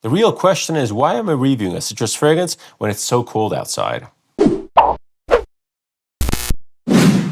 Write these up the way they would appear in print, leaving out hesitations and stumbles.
The real question is, why am I reviewing a citrus fragrance when it's so cold outside?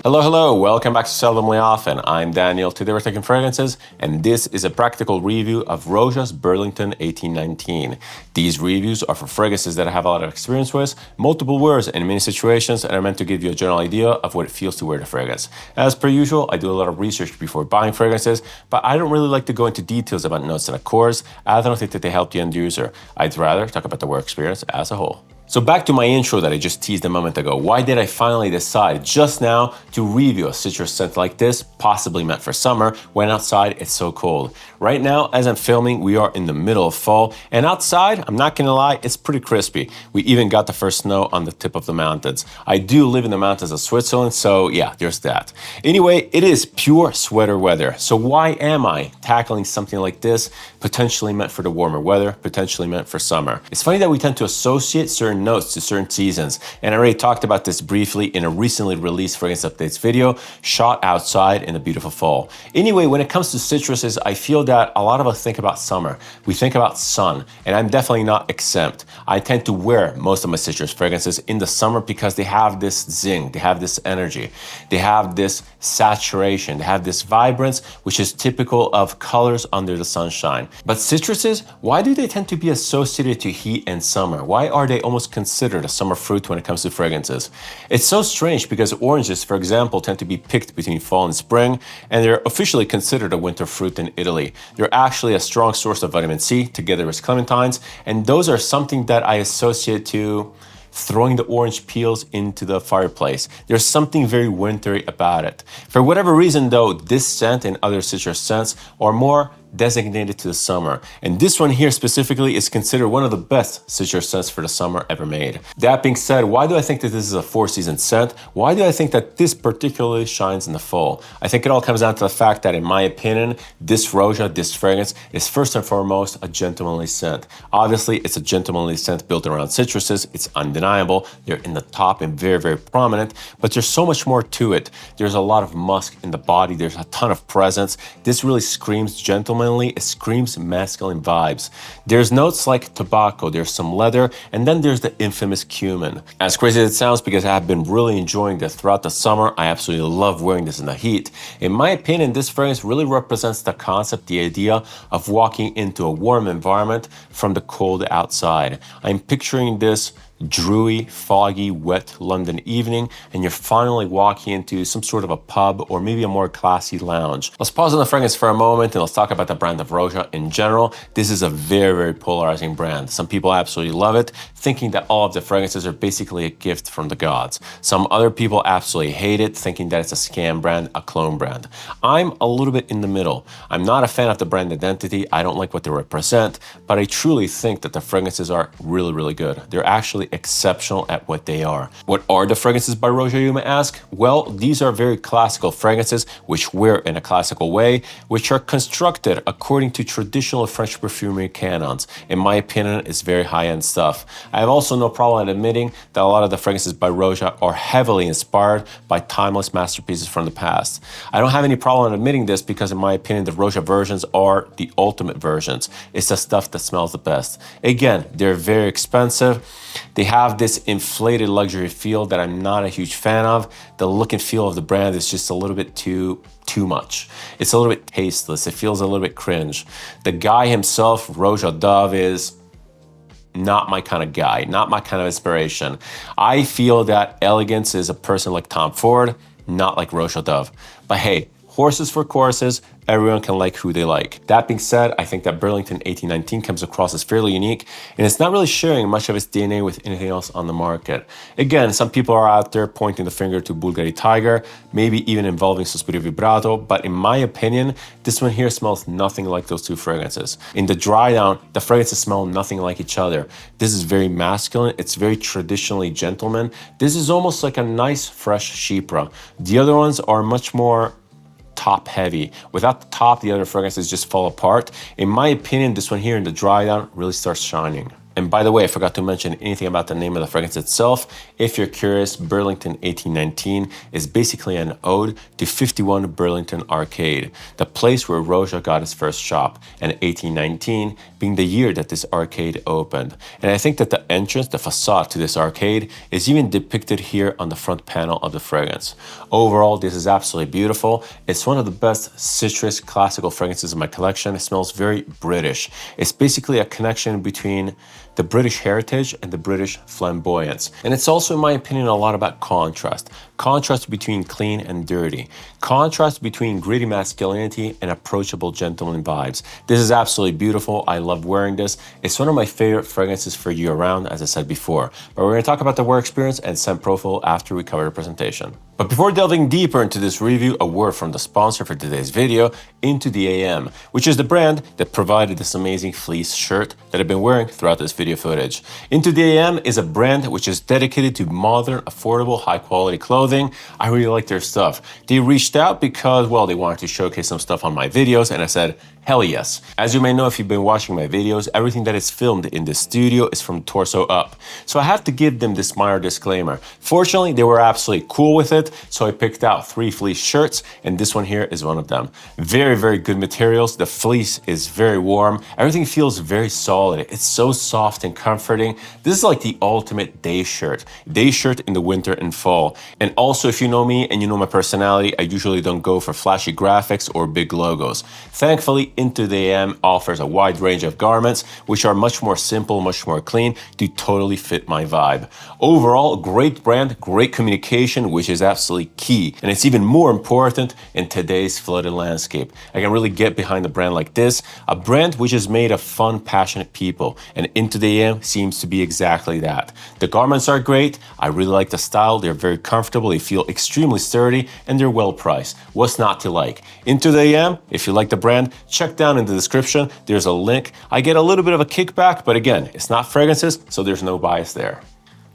Hello, welcome back to Seldomly Often. I'm Daniel, today we're taking fragrances, and this is a practical review of Roja's Burlington 1819. These reviews are for fragrances that I have a lot of experience with, multiple wears in many situations, and are meant to give you a general idea of what it feels to wear the fragrance. As per usual, I do a lot of research before buying fragrances, but I don't really like to go into details about notes and accords. I don't think that they help the end user. I'd rather talk about the wear experience as a whole. So back to my intro that I just teased a moment ago. Why did I finally decide just now to review a citrus scent like this, possibly meant for summer, when outside it's so cold? Right now, as I'm filming, we are in the middle of fall, and outside, I'm not gonna lie, it's pretty crispy. We even got the first snow on the tip of the mountains. I do live in the mountains of Switzerland, so yeah, there's that. Anyway, it is pure sweater weather. So why am I tackling something like this, potentially meant for the warmer weather, potentially meant for summer? It's funny that we tend to associate certain notes to certain seasons, and I already talked about this briefly in a recently released fragrance updates video shot outside in a beautiful fall. Anyway, when it comes to citruses, I feel that a lot of us think about summer. We think about sun, and I'm definitely not exempt. I tend to wear most of my citrus fragrances in the summer because they have this zing, they have this energy, they have this saturation, they have this vibrance, which is typical of colors under the sunshine. But citruses, why do they tend to be associated to heat and summer? Why are they almost considered a summer fruit when it comes to fragrances? It's so strange because oranges, for example, tend to be picked between fall and spring, and they're officially considered a winter fruit in Italy. They're actually a strong source of vitamin C together with clementines, and those are something that I associate to throwing the orange peels into the fireplace. There's something very wintry about it. For whatever reason though, this scent and other citrus scents are more designated to the summer. And this one here specifically is considered one of the best citrus scents for the summer ever made. That being said, why do I think that this is a four-season scent? Why do I think that this particularly shines in the fall? I think it all comes down to the fact that, in my opinion, this Roja, this fragrance, is first and foremost a gentlemanly scent. Obviously, it's a gentlemanly scent built around citruses. It's undeniable. They're in the top and very, very prominent, but there's so much more to it. There's a lot of musk in the body. There's a ton of presence. This really screams gentleman. It screams masculine vibes. There's notes like tobacco, there's some leather, and then there's the infamous cumin. As crazy as it sounds, because I have been really enjoying this throughout the summer, I absolutely love wearing this in the heat. In my opinion, this fragrance really represents the concept, the idea of walking into a warm environment from the cold outside. I'm picturing this dreary, foggy, wet London evening, and you're finally walking into some sort of a pub or maybe a more classy lounge. Let's pause on the fragrance for a moment and let's talk about the brand of Roja in general. This is a very, very polarizing brand. Some people absolutely love it, thinking that all of the fragrances are basically a gift from the gods. Some other people absolutely hate it, thinking that it's a scam brand, a clone brand. I'm a little bit in the middle. I'm not a fan of the brand identity. I don't like what they represent, but I truly think that the fragrances are really, really good. They're actually exceptional at what they are. What are the fragrances by Roja, you may ask? Well, these are very classical fragrances which wear in a classical way, which are constructed according to traditional French perfumery canons. In my opinion, it's very high-end stuff. I have also no problem admitting that a lot of the fragrances by Roja are heavily inspired by timeless masterpieces from the past. I don't have any problem admitting this because, in my opinion, the Roja versions are the ultimate versions. It's the stuff that smells the best. Again, they're very expensive. They have this inflated luxury feel that I'm not a huge fan of. The look and feel of the brand is just a little bit too much. It's a little bit tasteless. It feels a little bit cringe. The guy himself, Roja Dove, is not my kind of guy, not my kind of inspiration. I feel that elegance is a person like Tom Ford, not like Roja Dove. But hey, horses for courses, everyone can like who they like. That being said, I think that Burlington 1819 comes across as fairly unique, and it's not really sharing much of its DNA with anything else on the market. Again, some people are out there pointing the finger to Bulgari Tiger, maybe even involving Sospiro Vibrato, but in my opinion, this one here smells nothing like those two fragrances. In the dry down, the fragrances smell nothing like each other. This is very masculine, it's very traditionally gentleman. This is almost like a nice, fresh Chypre. The other ones are much more top heavy. Without the top, the other fragrances just fall apart. In my opinion, this one here in the dry down really starts shining. And by the way, I forgot to mention anything about the name of the fragrance itself. If you're curious, Burlington 1819 is basically an ode to 51 Burlington Arcade, the place where Roja got his first shop, and 1819 being the year that this arcade opened. And I think that the entrance, the facade to this arcade, is even depicted here on the front panel of the fragrance. Overall, this is absolutely beautiful. It's one of the best citrus classical fragrances in my collection. It smells very British. It's basically a connection between the British heritage and the British flamboyance. And it's also, in my opinion, a lot about contrast. Contrast between clean and dirty. Contrast between gritty masculinity and approachable gentleman vibes. This is absolutely beautiful. I love wearing this. It's one of my favorite fragrances for year-round, as I said before. But we're going to talk about the wear experience and scent profile after we cover the presentation. But before delving deeper into this review, a word from the sponsor for today's video, Into the AM, which is the brand that provided this amazing fleece shirt that I've been wearing throughout this video footage. Into the AM is a brand which is dedicated to modern, affordable, high-quality clothing. I really like their stuff. They reached out because, well, they wanted to showcase some stuff on my videos, and I said, hell yes. As you may know if you've been watching my videos, everything that is filmed in this studio is from torso up. So I have to give them this minor disclaimer. Fortunately, they were absolutely cool with it, so I picked out 3 fleece shirts, and this one here is one of them. Very, very good materials. The fleece is very warm. Everything feels very solid. It's so soft and comforting. This is like the ultimate day shirt. Day shirt in the winter and fall. And also, if you know me and you know my personality, I usually don't go for flashy graphics or big logos. Thankfully, Into the AM offers a wide range of garments, which are much more simple, much more clean, to totally fit my vibe. Overall, great brand, great communication, which is absolutely key. And it's even more important in today's flooded landscape. I can really get behind a brand like this, a brand which is made of fun, passionate people. And Into the AM seems to be exactly that. The garments are great. I really like the style. They're very comfortable. They feel extremely sturdy, and they're well priced. What's not to like? Into the AM, if you like the brand, check down in the description. There's a link. I get a little bit of a kickback, but again, it's not fragrances, so there's no bias there.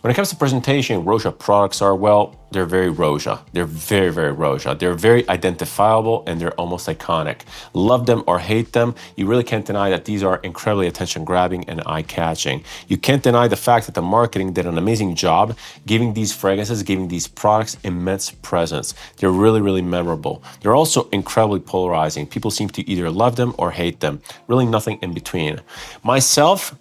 When it comes to presentation, Roja products are, well, they're very Roja. They're very, very Roja. They're very identifiable, and they're almost iconic. Love them or hate them, you really can't deny that these are incredibly attention-grabbing and eye-catching. You can't deny the fact that the marketing did an amazing job giving these fragrances, giving these products immense presence. They're really, really memorable. They're also incredibly polarizing. People seem to either love them or hate them. Really nothing in between. Myself,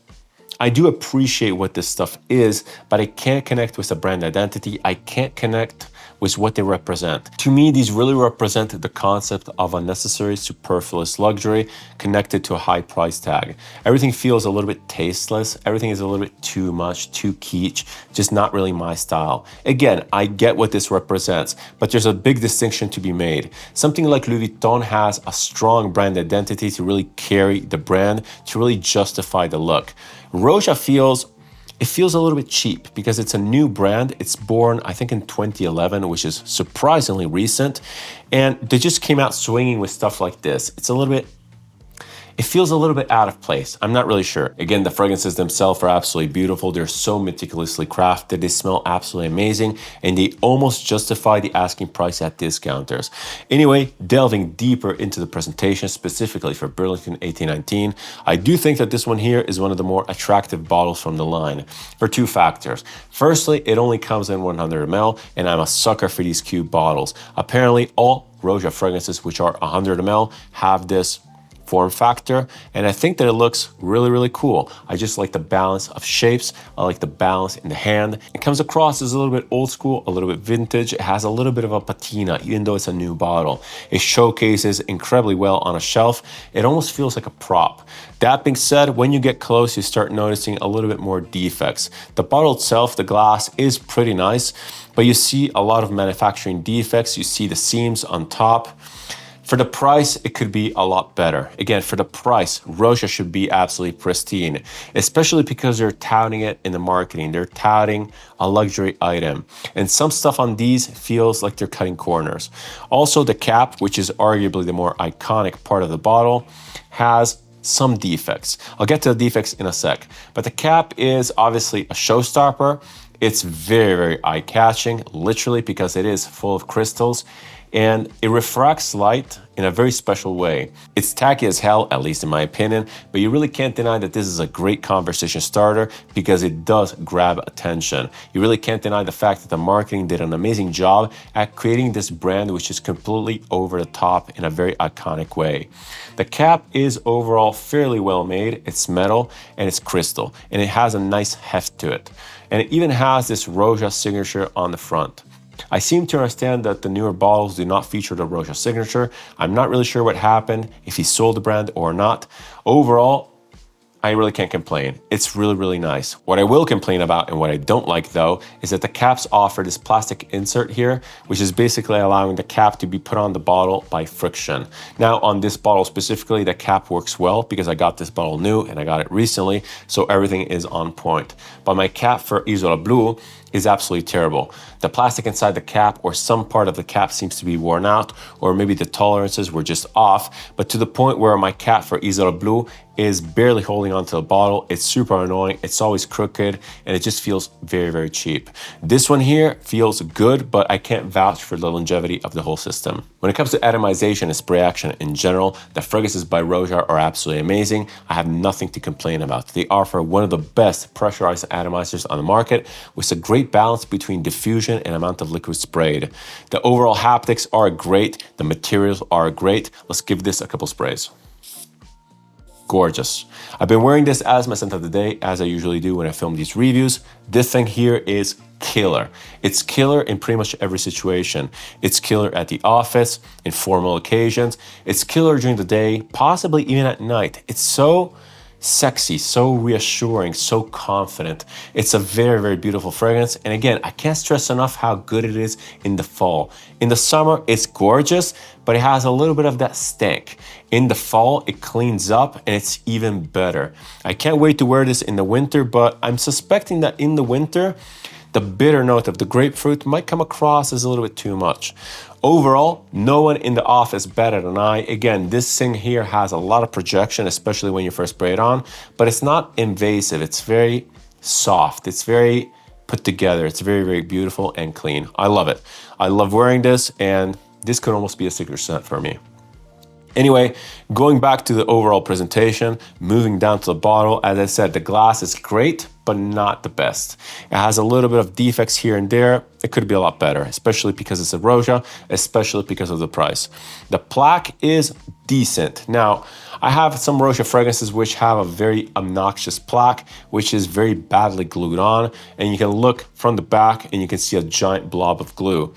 I do appreciate what this stuff is, but I can't connect with the brand identity. I can't connect with what they represent. To me, these really represent the concept of unnecessary, superfluous luxury connected to a high price tag. Everything feels a little bit tasteless. Everything is a little bit too much, too kitsch, just not really my style. Again, I get what this represents, but there's a big distinction to be made. Something like Louis Vuitton has a strong brand identity to really carry the brand, to really justify the look. Roja feels a little bit cheap because it's a new brand. It's born, I think, in 2011, which is surprisingly recent. And they just came out swinging with stuff like this. It feels a little bit out of place. I'm not really sure. Again, the fragrances themselves are absolutely beautiful. They're so meticulously crafted. They smell absolutely amazing, and they almost justify the asking price at discounters. Anyway, delving deeper into the presentation, specifically for Burlington 1819, I do think that this one here is one of the more attractive bottles from the line for 2 factors. Firstly, it only comes in 100 ml, and I'm a sucker for these cube bottles. Apparently, all Roja fragrances, which are 100 ml, have this form factor, and I think that it looks really, really cool. I just like the balance of shapes. I like the balance in the hand. It comes across as a little bit old school, a little bit vintage. It has a little bit of a patina, even though it's a new bottle. It showcases incredibly well on a shelf. It almost feels like a prop. That being said, when you get close, you start noticing a little bit more defects. The bottle itself, the glass, is pretty nice, but you see a lot of manufacturing defects. You see the seams on top. For the price, it could be a lot better. Again, for the price, Roja should be absolutely pristine, especially because they're touting it in the marketing. They're touting a luxury item. And some stuff on these feels like they're cutting corners. Also, the cap, which is arguably the more iconic part of the bottle, has some defects. I'll get to the defects in a sec. But the cap is obviously a showstopper. It's very, very eye-catching, literally, because it is full of crystals. and it refracts light in a very special way. It's tacky as hell, at least in my opinion, but you really can't deny that this is a great conversation starter because it does grab attention. You really can't deny the fact that the marketing did an amazing job at creating this brand which is completely over the top in a very iconic way. The cap is overall fairly well made. It's metal and it's crystal, and it has a nice heft to it. And it even has this Roja signature on the front. I seem to understand that the newer bottles do not feature the Roja signature. I'm not really sure what happened, if he sold the brand or not. Overall, I really can't complain. It's really, really nice. What I will complain about and what I don't like though, is that the caps offer this plastic insert here, which is basically allowing the cap to be put on the bottle by friction. Now on this bottle specifically, the cap works well because I got this bottle new and I got it recently, so everything is on point. But my cap for Isola Blue is absolutely terrible. The plastic inside the cap or some part of the cap seems to be worn out, or maybe the tolerances were just off, but to the point where my cap for Isola Blue is barely holding onto the bottle. It's super annoying, it's always crooked, and it just feels very, very cheap. This one here feels good, but I can't vouch for the longevity of the whole system. When it comes to atomization and spray action in general, the fragrances by Roja are absolutely amazing. I have nothing to complain about. They offer one of the best pressurized atomizers on the market with a great balance between diffusion and amount of liquid sprayed. The overall haptics are great, the materials are great. Let's give this a couple sprays. Gorgeous. I've been wearing this as my scent of the day, as I usually do when I film these reviews. This thing here is killer. It's killer in pretty much every situation. It's killer at the office, in formal occasions. It's killer during the day, possibly even at night. It's so sexy, so reassuring, so confident. It's a very, very beautiful fragrance. And again, I can't stress enough how good it is in the fall. In the summer, it's gorgeous, but it has a little bit of that stank. In the fall, it cleans up and it's even better. I can't wait to wear this in the winter, but I'm suspecting that in the winter, the bitter note of the grapefruit might come across as a little bit too much. Overall, no one in the office better than I. Again, this thing here has a lot of projection, especially when you first spray it on, but it's not invasive. It's very soft. It's very put together. It's very, very beautiful and clean. I love it. I love wearing this, and this could almost be a signature scent for me. Anyway, going back to the overall presentation, moving down to the bottle, as I said, the glass is great, but not the best. It has a little bit of defects here and there. It could be a lot better, especially because it's a Roja, especially because of the price. The plaque is decent. Now, I have some Roja fragrances which have a very obnoxious plaque, which is very badly glued on, and you can look from the back and you can see a giant blob of glue.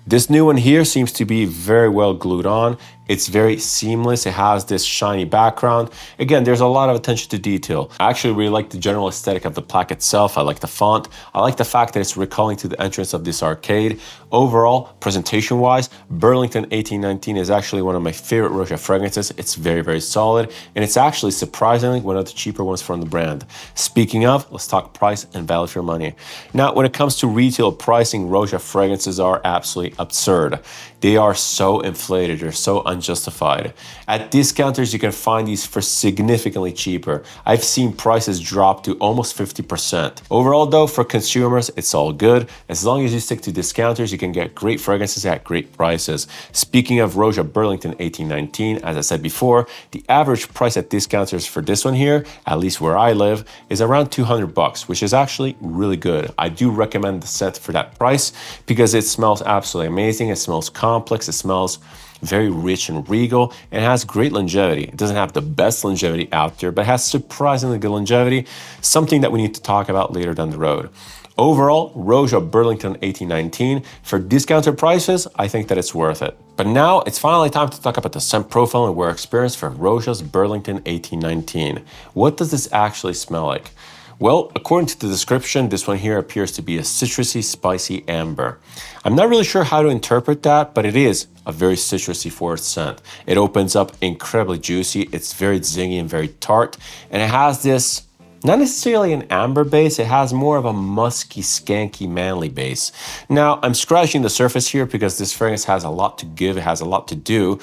This new one here seems to be very well glued on. It's very seamless. It has this shiny background. Again, there's a lot of attention to detail. I actually really like the general aesthetic of the plaque itself. I like the font. I like the fact that it's recalling to the entrance of this arcade. Overall, presentation-wise, Burlington 1819 is actually one of my favorite Roja fragrances. It's very, very solid, and it's actually surprisingly one of the cheaper ones from the brand. Speaking of, let's talk price and value for money. Now, when it comes to retail pricing, Roja fragrances are absolutely absurd. They are so inflated, they're so unjustified. At discounters, you can find these for significantly cheaper. I've seen prices drop to almost 50%. Overall though, for consumers, it's all good. As long as you stick to discounters, you can get great fragrances at great prices. Speaking of Roja Burlington 1819, as I said before, the average price at discounters for this one here, at least where I live, is around $200, which is actually really good. I do recommend the scent for that price because it smells absolutely amazing. It smells complex, it smells very rich and regal, and it has great longevity. It doesn't have the best longevity out there, but has surprisingly good longevity, something that we need to talk about later down the road. Overall, Roja Burlington 1819, for discounted prices, I think that it's worth it. But now it's finally time to talk about the scent profile and wear experience for Roja's Burlington 1819. What does this actually smell like? Well, according to the description, this one here appears to be a citrusy, spicy amber. I'm not really sure how to interpret that, but it is a very citrusy forward scent. It opens up incredibly juicy, it's very zingy and very tart, and it has this, not necessarily an amber base, it has more of a musky, skanky, manly base. Now, I'm scratching the surface here because this fragrance has a lot to give, it has a lot to do,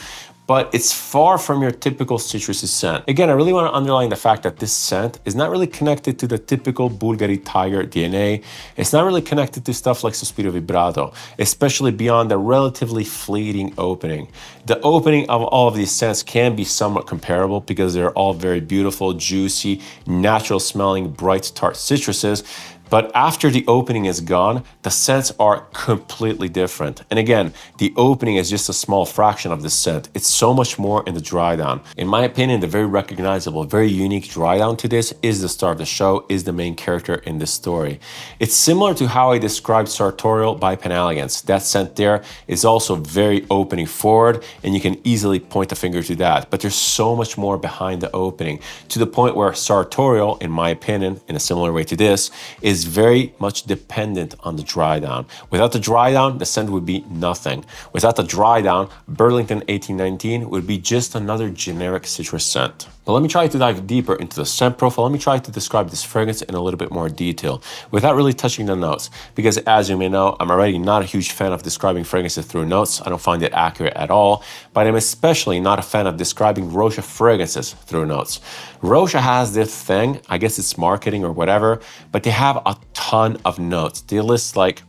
but it's far from your typical citrusy scent. Again, I really want to underline the fact that this scent is not really connected to the typical Bulgari Tiger DNA. It's not really connected to stuff like Sospiro Vibrato, especially beyond the relatively fleeting opening. The opening of all of these scents can be somewhat comparable because they're all very beautiful, juicy, natural smelling, bright, tart citruses. But after the opening is gone, the scents are completely different. And again, the opening is just a small fraction of the scent. It's so much more in the dry down. In my opinion, the very recognizable, very unique dry down to this is the star of the show, is the main character in this story. It's similar to how I described Sartorial by Penelegance. That scent there is also very opening forward, and you can easily point the finger to that. But there's so much more behind the opening, to the point where Sartorial, in my opinion, in a similar way to this, is very much dependent on the dry down. Without the dry down, the scent would be nothing. Without the dry down, Burlington 1819 would be just another generic citrus scent. But let me try to dive deeper into the scent profile. Let me try to describe this fragrance in a little bit more detail without really touching the notes. Because as you may know, I'm already not a huge fan of describing fragrances through notes. I don't find it accurate at all. But I'm especially not a fan of describing Roja fragrances through notes. Roja has this thing, I guess it's marketing or whatever, but they have a ton of notes. They list like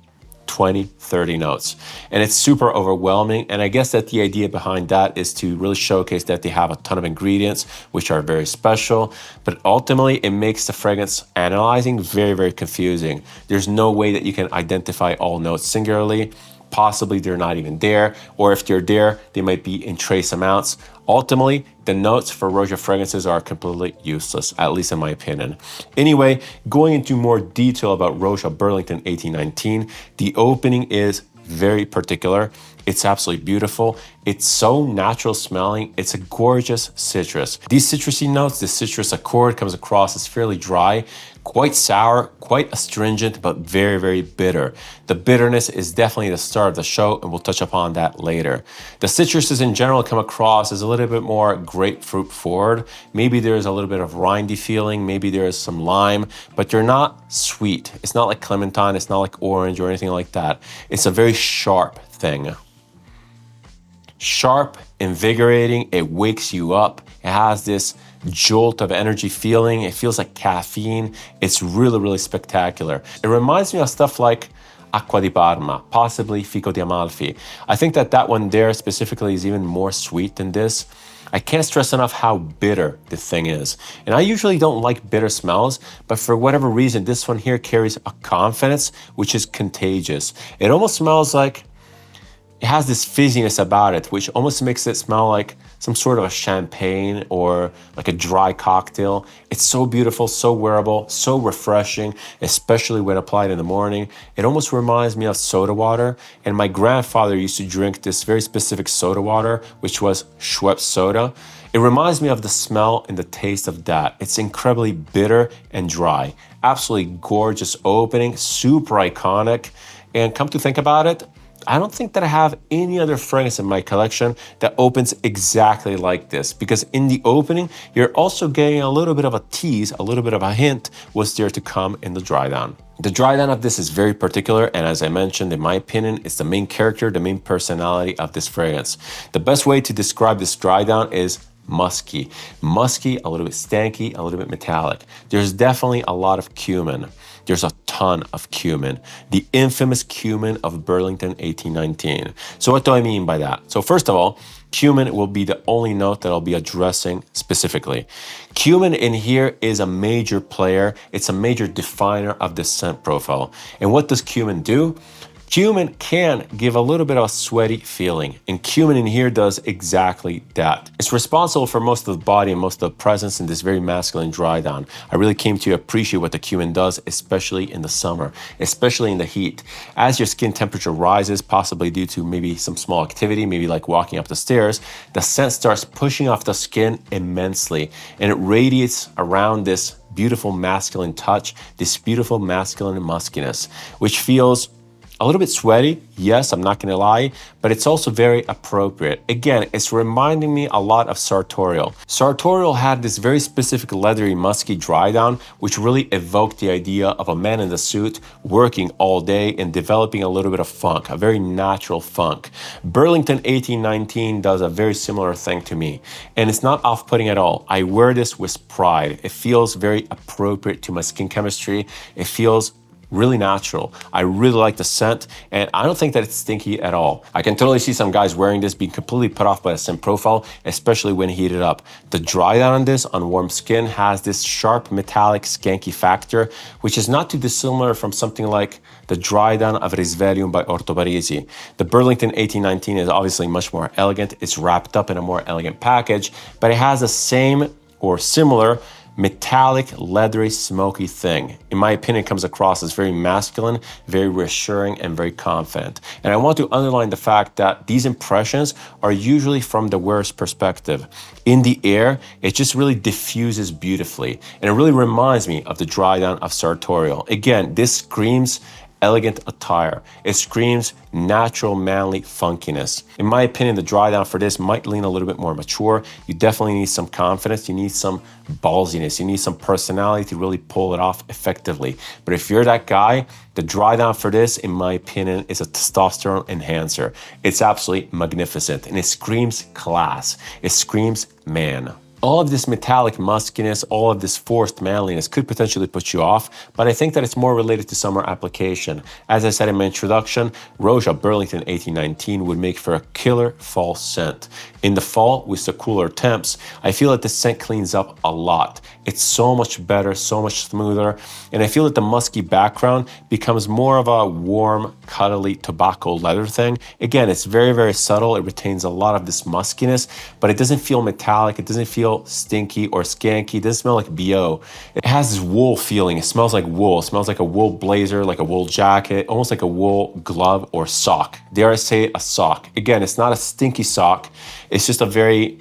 20, 30 notes. And it's super overwhelming. And I guess that the idea behind that is to really showcase that they have a ton of ingredients, which are very special. But ultimately, it makes the fragrance analyzing very, very confusing. There's no way that you can identify all notes singularly. Possibly they're not even there, or if they're there, they might be in trace amounts. Ultimately, the notes for Roja fragrances are completely useless, at least in my opinion. Anyway, going into more detail about Roja Burlington 1819, the opening is very particular. It's absolutely beautiful. It's so natural smelling. It's a gorgeous citrus. These citrusy notes, the citrus accord comes across as fairly dry, quite sour, quite astringent, but very, very bitter. The bitterness is definitely the star of the show, and we'll touch upon that later. The citruses in general come across as a little bit more grapefruit forward. Maybe there's a little bit of rindy feeling, maybe there's some lime, but they're not sweet. It's not like clementine, it's not like orange or anything like that. It's a very sharp thing. Sharp, invigorating, it wakes you up. It has this jolt of energy feeling. It feels like caffeine. It's really, really spectacular. It reminds me of stuff like Acqua di Parma, possibly Fico di Amalfi. I think that one there specifically is even more sweet than this. I can't stress enough how bitter the thing is. And I usually don't like bitter smells, but for whatever reason, this one here carries a confidence which is contagious. It almost smells like it has this fizziness about it, which almost makes it smell like some sort of a champagne or like a dry cocktail. It's so beautiful, so wearable, so refreshing, especially when applied in the morning. It almost reminds me of soda water. And my grandfather used to drink this very specific soda water, which was Schweppes soda. It reminds me of the smell and the taste of that. It's incredibly bitter and dry. Absolutely gorgeous opening, super iconic. And come to think about it, I don't think that I have any other fragrance in my collection that opens exactly like this, because in the opening, you're also getting a little bit of a tease, a little bit of a hint what's there to come in the dry down. The dry down of this is very particular, and as I mentioned, in my opinion, it's the main character, the main personality of this fragrance. The best way to describe this dry down is musky. Musky, a little bit stanky, a little bit metallic. There's definitely a lot of cumin. There's a ton of cumin, the infamous cumin of Burlington 1819. So what do I mean by that? So first of all, cumin will be the only note that I'll be addressing specifically. Cumin in here is a major player. It's a major definer of the scent profile. And what does cumin do? Cumin can give a little bit of a sweaty feeling, and cumin in here does exactly that. It's responsible for most of the body and most of the presence in this very masculine dry down. I really came to appreciate what the cumin does, especially in the summer, especially in the heat. As your skin temperature rises, possibly due to maybe some small activity, maybe like walking up the stairs, the scent starts pushing off the skin immensely, and it radiates around this beautiful masculine touch, this beautiful masculine muskiness, which feels A little bit sweaty, yes, I'm not gonna lie, but it's also very appropriate. Again, it's reminding me a lot of Sartorial. Sartorial had this very specific leathery, musky dry down, which really evoked the idea of a man in the suit working all day and developing a little bit of funk, a very natural funk. Burlington 1819 does a very similar thing to me, and it's not off-putting at all. I wear this with pride. It feels very appropriate to my skin chemistry. It feels really natural. I really like the scent, and I don't think that it's stinky at all. I can totally see some guys wearing this being completely put off by the scent profile, especially when heated up. The dry down on this on warm skin has this sharp metallic skanky factor, which is not too dissimilar from something like the dry down of Risveglium by Orto Parisi. The Burlington 1819 is obviously much more elegant. It's wrapped up in a more elegant package, but it has the same or similar metallic, leathery, smoky thing. In my opinion, it comes across as very masculine, very reassuring, and very confident. And I want to underline the fact that these impressions are usually from the wearer's perspective. In the air, it just really diffuses beautifully. And it really reminds me of the dry down of Sartorial. Again, this screams elegant attire. It screams natural, manly funkiness. In my opinion, the dry down for this might lean a little bit more mature. You definitely need some confidence. You need some ballsiness. You need some personality to really pull it off effectively. But if you're that guy, the dry down for this, in my opinion, is a testosterone enhancer. It's absolutely magnificent, and it screams class. It screams man. All of this metallic muskiness, all of this forced manliness could potentially put you off, but I think that it's more related to summer application. As I said in my introduction, Roja Burlington 1819 would make for a killer fall scent. In the fall, with the cooler temps, I feel that the scent cleans up a lot. It's so much better, so much smoother, and I feel that the musky background becomes more of a warm, cuddly tobacco leather thing. Again, it's very, very subtle. It retains a lot of this muskiness, but it doesn't feel metallic. It doesn't feel stinky or skanky. It doesn't smell like BO. It has this wool feeling. It smells like wool. It smells like a wool blazer, like a wool jacket, almost like a wool glove or sock. Dare I say a sock. Again, it's not a stinky sock. It's just a very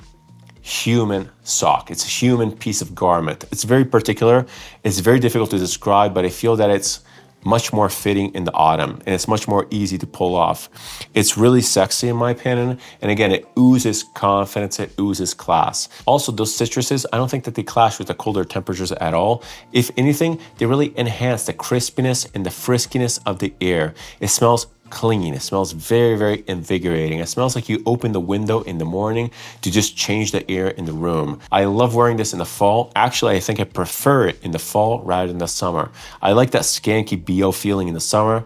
human sock. It's a human piece of garment. It's very particular. It's very difficult to describe, but I feel that it's much more fitting in the autumn, and it's much more easy to pull off. It's really sexy in my opinion, and again, it oozes confidence, it oozes class. Also, those citruses, I don't think that they clash with the colder temperatures at all. If anything, they really enhance the crispiness and the friskiness of the air. It smells clean. It smells very, very invigorating. It smells like you open the window in the morning to just change the air in the room. I love wearing this in the fall. Actually, I think I prefer it in the fall rather than the summer. I like that skanky BO feeling in the summer.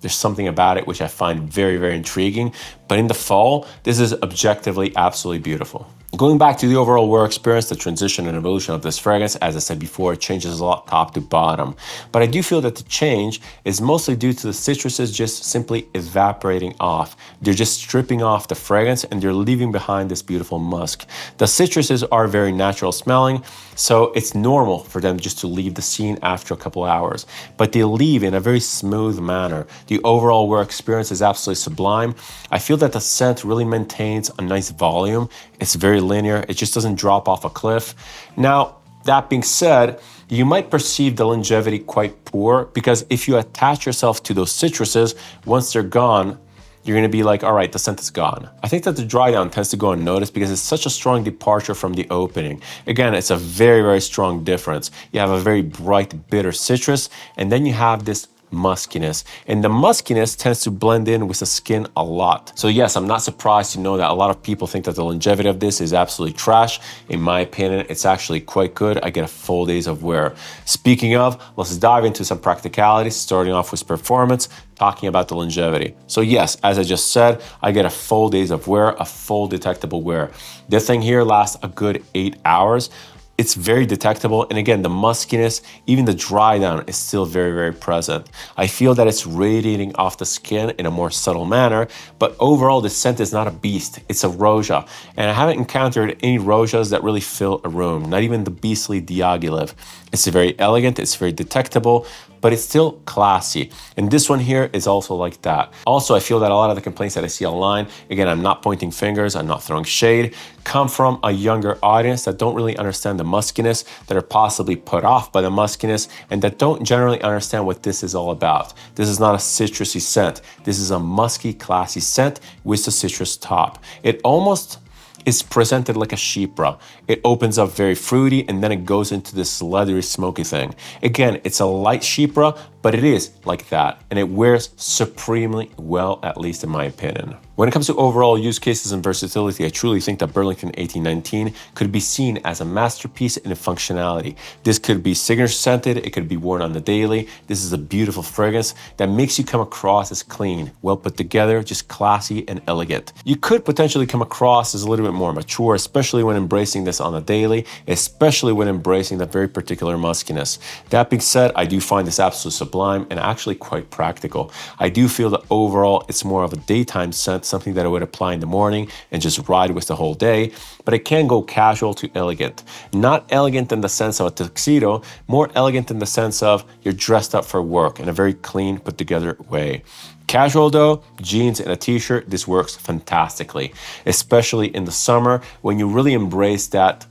There's something about it which I find very, very intriguing. But in the fall, this is objectively absolutely beautiful. Going back to the overall wear experience, the transition and evolution of this fragrance, as I said before, it changes a lot top to bottom. But I do feel that the change is mostly due to the citruses just simply evaporating off. They're just stripping off the fragrance and they're leaving behind this beautiful musk. The citruses are very natural smelling, so it's normal for them just to leave the scene after a couple hours. But they leave in a very smooth manner. The overall wear experience is absolutely sublime. I feel that the scent really maintains a nice volume. It's very linear. It just doesn't drop off a cliff. Now, that being said, you might perceive the longevity quite poor because if you attach yourself to those citruses, once they're gone, you're going to be like, all right, the scent is gone. I think that the dry down tends to go unnoticed because it's such a strong departure from the opening. Again, it's a very, very strong difference. You have a very bright, bitter citrus, and then you have this muskiness, and the muskiness tends to blend in with the skin a lot. So yes, I'm not surprised to know that a lot of people think that the longevity of this is absolutely trash. In my opinion, it's actually quite good. I get a full days of wear. Speaking of, let's dive into some practicalities, starting off with performance, talking about the longevity. So yes, as I just said, I get a full days of wear, a full detectable wear. This thing here lasts a good 8 hours. It's very detectable, and again, the muskiness, even the dry down is still very, very present. I feel that it's radiating off the skin in a more subtle manner, but overall the scent is not a beast, it's a Roja. And I haven't encountered any Rojas that really fill a room, not even the beastly Diaghilev. It's very elegant, it's very detectable, but it's still classy. And this one here is also like that. Also, I feel that a lot of the complaints that I see online, again, I'm not pointing fingers, I'm not throwing shade, come from a younger audience that don't really understand the muskiness, that are possibly put off by the muskiness, and that don't generally understand what this is all about. This is not a citrusy scent. This is a musky, classy scent with the citrus top. It almost is presented like a chypre. It opens up very fruity and then it goes into this leathery, smoky thing. Again, it's a light chypre, but it is like that, and it wears supremely well, at least in my opinion. When it comes to overall use cases and versatility, I truly think that Burlington 1819 could be seen as a masterpiece in functionality. This could be signature scented, it could be worn on the daily. This is a beautiful fragrance that makes you come across as clean, well put together, just classy and elegant. You could potentially come across as a little bit more mature, especially when embracing this on the daily, especially when embracing that very particular muskiness. That being said, I do find this absolutely sublime and actually quite practical. I do feel that overall it's more of a daytime scent, something that I would apply in the morning and just ride with the whole day, but it can go casual to elegant. Not elegant in the sense of a tuxedo, more elegant in the sense of you're dressed up for work in a very clean, put together way. Casual though, jeans and a t-shirt, this works fantastically, especially in the summer when you really embrace that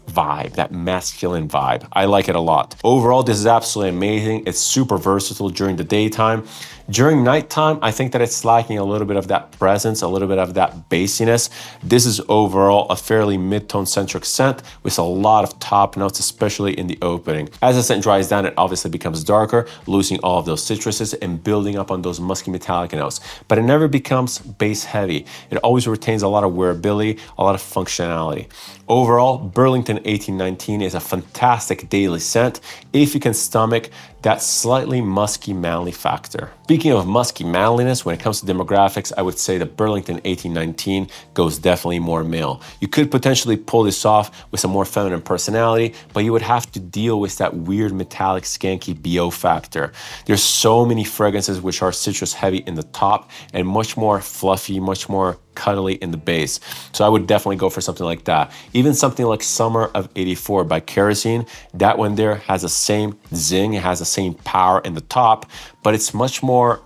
vibe, that masculine vibe. I like it a lot. Overall, this is absolutely amazing. It's super versatile during the daytime. During nighttime, I think that it's lacking a little bit of that presence, a little bit of that bassiness. This is overall a fairly mid-tone centric scent with a lot of top notes, especially in the opening. As the scent dries down, it obviously becomes darker, losing all of those citruses and building up on those musky metallic notes. But it never becomes base heavy. It always retains a lot of wearability, a lot of functionality. Overall, Burlington 1819 is a fantastic daily scent if you can stomach that slightly musky manly factor. Speaking of musky manliness, when it comes to demographics, I would say that Burlington 1819 goes definitely more male. You could potentially pull this off with some more feminine personality, but you would have to deal with that weird metallic skanky BO factor. There's so many fragrances which are citrus heavy in the top and much more fluffy, much more cuddly in the base. So I would definitely go for something like that. Even something like Summer of 84 by Kerosene, that one there has the same zing, it has the same power in the top, but it's much more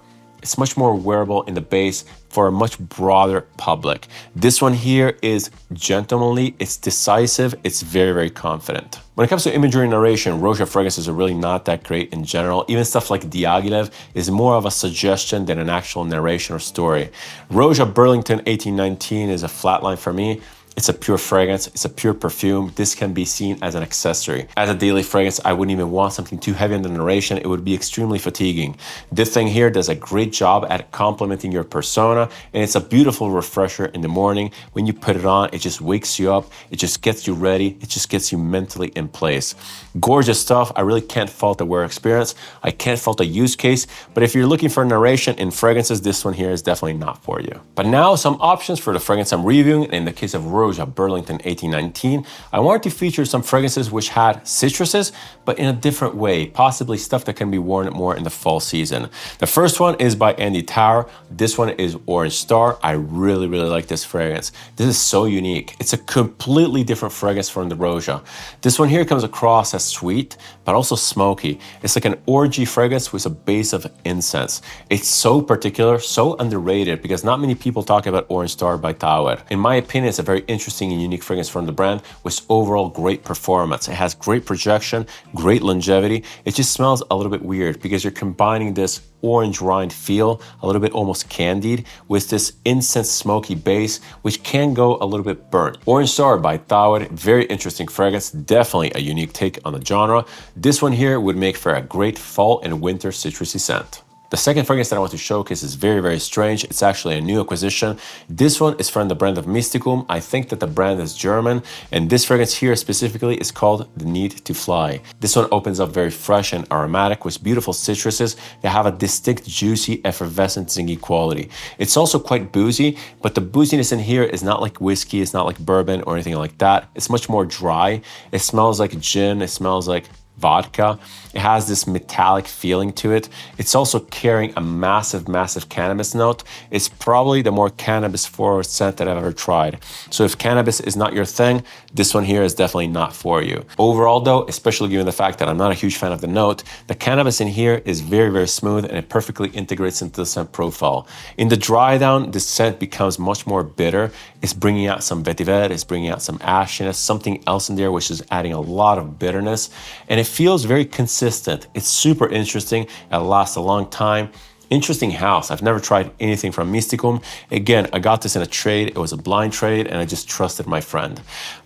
wearable in the base for a much broader public. This one here is gentlemanly, it's decisive, it's very, very confident. When it comes to imagery and narration, Roja fragrances are really not that great in general. Even stuff like Diaghilev is more of a suggestion than an actual narration or story. Roja Burlington 1819 is a flatline for me. It's a pure fragrance, it's a pure perfume. This can be seen as an accessory. As a daily fragrance, I wouldn't even want something too heavy in the narration. It would be extremely fatiguing. This thing here does a great job at complementing your persona, and it's a beautiful refresher in the morning. When you put it on, it just wakes you up, it just gets you ready, it just gets you mentally in place. Gorgeous stuff. I really can't fault the wear experience. I can't fault the use case, but if you're looking for narration in fragrances, this one here is definitely not for you. But now some options for the fragrance I'm reviewing. In the case of Roja Burlington 1819, I wanted to feature some fragrances which had citruses, but in a different way, possibly stuff that can be worn more in the fall season. The first one is by Andy Tower. This one is Orange Star. I really, really like this fragrance. This is so unique. It's a completely different fragrance from the Roja. This one here comes across as sweet, but also smoky. It's like an orgy fragrance with a base of incense. It's so particular, so underrated, because not many people talk about Orange Star by Tower. In my opinion, it's a very interesting and unique fragrance from the brand with overall great performance. It has great projection, great longevity. It just smells a little bit weird because you're combining this orange rind feel, a little bit almost candied, with this incense smoky base, which can go a little bit burnt. Orange Star by Tawad, very interesting fragrance, definitely a unique take on the genre. This one here would make for a great fall and winter citrusy scent. The second fragrance that I want to showcase is very, very strange. It's actually a new acquisition. This one is from the brand of Mystikum. I think that the brand is German, and this fragrance here specifically is called The Need to Fly. This one opens up very fresh and aromatic with beautiful citruses that have a distinct, juicy, effervescent, zingy quality. It's also quite boozy, but the booziness in here is not like whiskey, it's not like bourbon or anything like that. It's much more dry. It smells like gin, it smells like vodka. It has this metallic feeling to it. It's also carrying a massive, massive cannabis note. It's probably the more cannabis forward scent that I've ever tried. So if cannabis is not your thing, this one here is definitely not for you. Overall though, especially given the fact that I'm not a huge fan of the note, the cannabis in here is very, very smooth and it perfectly integrates into the scent profile. In the dry down, the scent becomes much more bitter. It's bringing out some vetiver, it's bringing out some ashiness, something else in there which is adding a lot of bitterness. And it feels very consistent. It's super interesting. It lasts a long time. Interesting house. I've never tried anything from Mystikum. Again, I got this in a trade. It was a blind trade and I just trusted my friend.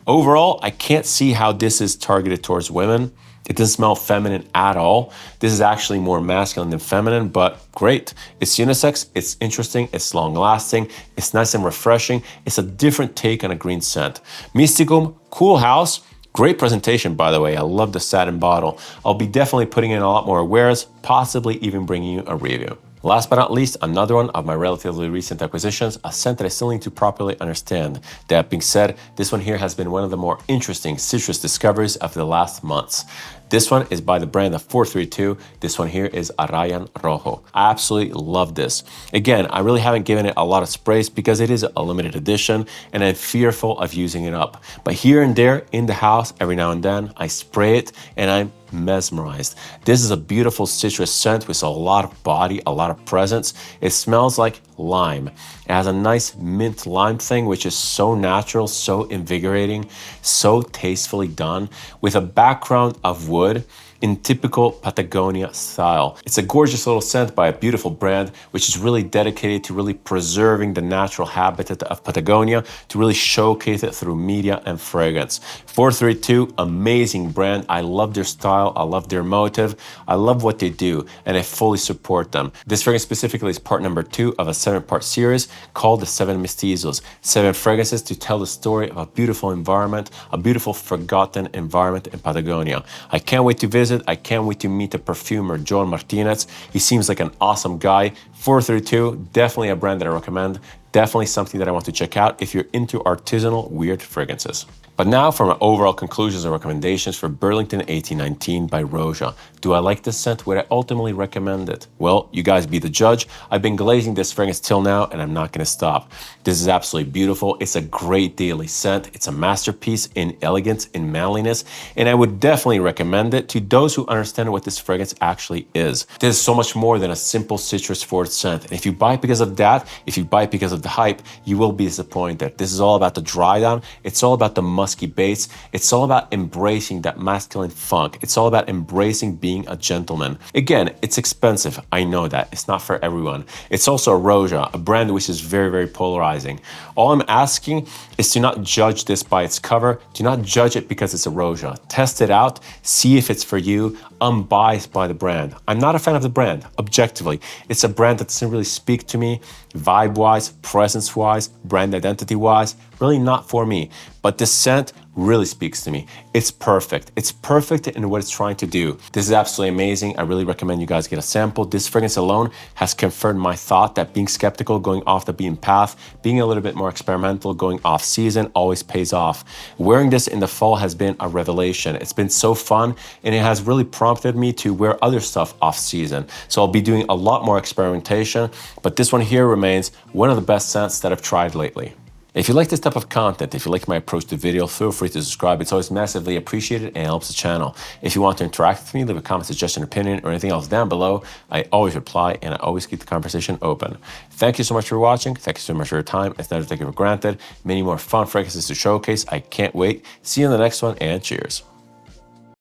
Overall, I can't see how this is targeted towards women. It doesn't smell feminine at all. This is actually more masculine than feminine, but great. It's unisex, it's interesting, it's long lasting, it's nice and refreshing. It's a different take on a green scent. Mystikum, cool house. Great presentation, by the way. I love the satin bottle. I'll be definitely putting in a lot more wares, possibly even bringing you a review. Last but not least, another one of my relatively recent acquisitions, a scent that I still need to properly understand. That being said, this one here has been one of the more interesting citrus discoveries of the last months. This one is by the brand of 432. This one here is Arrayan Rojo. I absolutely love this. Again, I really haven't given it a lot of sprays because it is a limited edition and I'm fearful of using it up. But here and there in the house, every now and then, I spray it and I'm mesmerized. This is a beautiful citrus scent with a lot of body, a lot of presence. It smells like lime. It has a nice mint lime thing, which is so natural, so invigorating, so tastefully done, with a background of wood in typical Patagonia style. It's a gorgeous little scent by a beautiful brand, which is really dedicated to really preserving the natural habitat of Patagonia, to really showcase it through media and fragrance. 432, amazing brand. I love their style. I love their motive. I love what they do, and I fully support them. This fragrance specifically is part number 2 of a 7-part series called the 7 Mestizos. 7 fragrances to tell the story of a beautiful environment, a beautiful forgotten environment in Patagonia. I can't wait to visit. I can't wait to meet the perfumer, Joan Martinez. He seems like an awesome guy. 432, definitely a brand that I recommend. Definitely something that I want to check out if you're into artisanal weird fragrances. But now for my overall conclusions and recommendations for Burlington 1819 by Roja. Do I like this scent? Would I ultimately recommend it? Well, you guys be the judge. I've been glazing this fragrance till now and I'm not going to stop. This is absolutely beautiful. It's a great daily scent. It's a masterpiece in elegance, in manliness, and I would definitely recommend it to those who understand what this fragrance actually is. This is so much more than a simple citrus forward scent. And if you buy it because of that, if you buy it because of the hype, you will be disappointed. This is all about the dry down. It's all about the musky base. It's all about embracing that masculine funk. It's all about embracing being a gentleman. Again, it's expensive. I know that. It's not for everyone. It's also a Roja, a brand which is very, very polarizing. All I'm asking is to not judge this by its cover. Do not judge it because it's a Roja. Test it out. See if it's for you. Unbiased by the brand. I'm not a fan of the brand, objectively. It's a brand that doesn't really speak to me, vibe-wise, presence-wise, brand identity-wise. Really not for me. But this scent really speaks to me. It's perfect. It's perfect in what it's trying to do. This is absolutely amazing. I really recommend you guys get a sample. This fragrance alone has confirmed my thought that being skeptical, going off the beaten path, being a little bit more experimental, going off season always pays off. Wearing this in the fall has been a revelation. It's been so fun and it has really prompted me to wear other stuff off season. So I'll be doing a lot more experimentation, but this one here remains one of the best scents that I've tried lately. If you like this type of content, if you like my approach to video, feel free to subscribe. It's always massively appreciated and helps the channel. If you want to interact with me, leave a comment, suggestion, opinion, or anything else down below. I always reply and I always keep the conversation open. Thank you so much for watching. Thank you so much for your time. It's never taken for granted. Many more fun fragrances to showcase. I can't wait. See you in the next one and cheers.